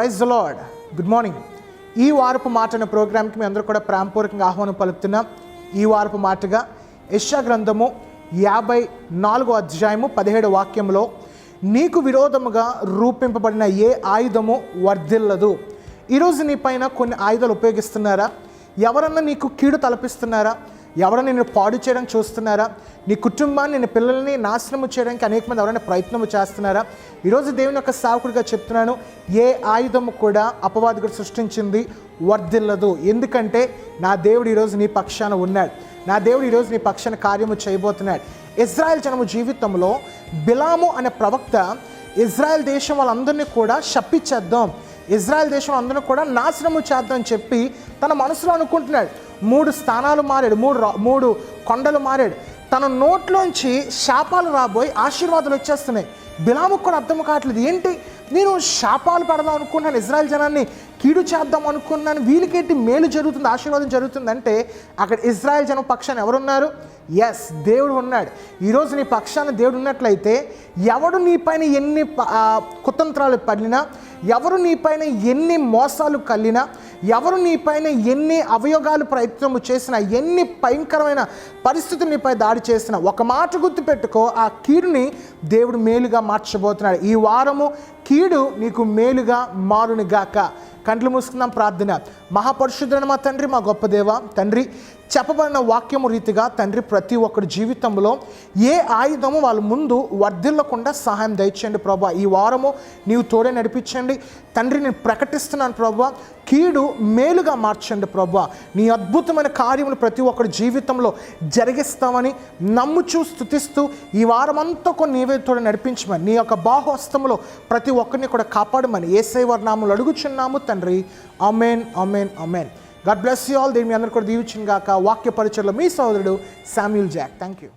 Praise the lord. Good morning. ఈ వారపు మాట అనే ప్రోగ్రామ్కి మీ అందరూ కూడా ప్రేమపూర్వకంగా ఆహ్వానం పలుకుతున్నాం. ఈ వారపు మాటగా యెషయా గ్రంథము 54వ అధ్యాయము 17వ వాక్యంలో, నీకు విరోధముగా రూపింపబడిన ఏ ఆయుధము వర్ధిల్లదు. ఈరోజు నీ పైన కొన్ని ఆయుధాలు ఉపయోగిస్తున్నారా? ఎవరన్నా నీకు కీడు తలపిస్తున్నారా? ఎవరైనా నిన్ను పాడు చేయడానికి చూస్తున్నారా? నీ కుటుంబాన్ని, నీ పిల్లల్ని నాశనము చేయడానికి అనేక మంది ఎవరైనా ప్రయత్నము చేస్తున్నారా? ఈరోజు దేవుని యొక్క సేవకుడిగా చెప్తున్నాను, ఏ ఆయుధము కూడా అపవాదికుడు సృష్టించింది వర్ధిల్లదు. ఎందుకంటే నా దేవుడు ఈరోజు నీ పక్షాన ఉన్నాడు. నా దేవుడు ఈరోజు నీ పక్షాన కార్యము చేయబోతున్నాడు. ఇజ్రాయెల్ జనము జీవితంలో బిలాము అనే ప్రవక్త ఇజ్రాయెల్ దేశం వాళ్ళందరినీ కూడా శపించేద్దాం, ఇజ్రాయెల్ దేశం అందరూ కూడా నాశనము చేద్దాం అని చెప్పి తన మనసులో అనుకుంటున్నాడు. 3 స్థానాలు మారాడు, 3 కొండలు మారాడు. తన నోట్లోంచి శాపాలు రాబోయి ఆశీర్వాదాలు వచ్చేస్తున్నాయి. బిలాముకు కూడా అర్థం కావట్లేదు, ఏంటి నేను శాపాలు పెడదాం అనుకున్నాను, ఇజ్రాయెల్ జనాన్ని కీడు చేద్దాం అనుకున్నాను, వీళ్ళకేంటి మేలు జరుగుతుంది, ఆశీర్వాదం జరుగుతుందంటే అక్కడ ఇజ్రాయెల్ జనం పక్షాన ఎవరున్నారు? ఎస్, దేవుడు ఉన్నాడు. ఈరోజు నీ పక్షాన దేవుడు ఉన్నట్లయితే ఎవడు నీ పైన ఎన్ని కుతంత్రాలు పడినా, ఎవరు నీ పైన ఎన్ని మోసాలు కలిగినా, ఎవరు నీ పైన ఎన్ని అవయోగాలు ప్రయత్నము చేసినా, ఎన్ని భయంకరమైన పరిస్థితులు నీపై దాడి చేసినా, ఒక మాట గుర్తుపెట్టుకో, ఆ కీడుని దేవుడు మేలుగా మార్చబోతున్నాడు. ఈ వారము కీడు నీకు మేలుగా మారునుగాక. కంట్లు మూసుకుందాం, ప్రార్థన. మహాపరిశుద్ధుడైన మా తండ్రి, మా గొప్ప దేవ తండ్రి, చెప్పబడిన వాక్యము రీతిగా తండ్రి ప్రతి ఒక్కరి జీవితంలో ఏ ఆయుధము వాళ్ళ ముందు వర్ధిల్లకుండా సహాయం దయచేయండి ప్రభా. ఈ వారము నీవు తోడే నడిపించండి తండ్రి. నేను ప్రకటిస్తున్నాను ప్రభా, కీడు మేలుగా మార్చండి ప్రభా. నీ అద్భుతమైన కార్యములు ప్రతి ఒక్కరి జీవితంలో జరిగిస్తామని నమ్ముచూ స్తుతిస్తూ ఈ వారమంతా కొన్ని నీవే తోడే నడిపించమని, నీ యొక్క బాహుహస్తంలో ప్రతి ఒక్కరిని కూడా కాపాడమని యేసయ్య వారి నామములో అడుగుచున్నాము తండ్రి. ఆమేన్, ఆమేన్, ఆమేన్. God bless you all. దేవుని మీ అందరూ కూడా దీవించును గాక. వాక్య పరిచయలో మీ సోదరుడు శామ్యూల్ జాక్. Thank you.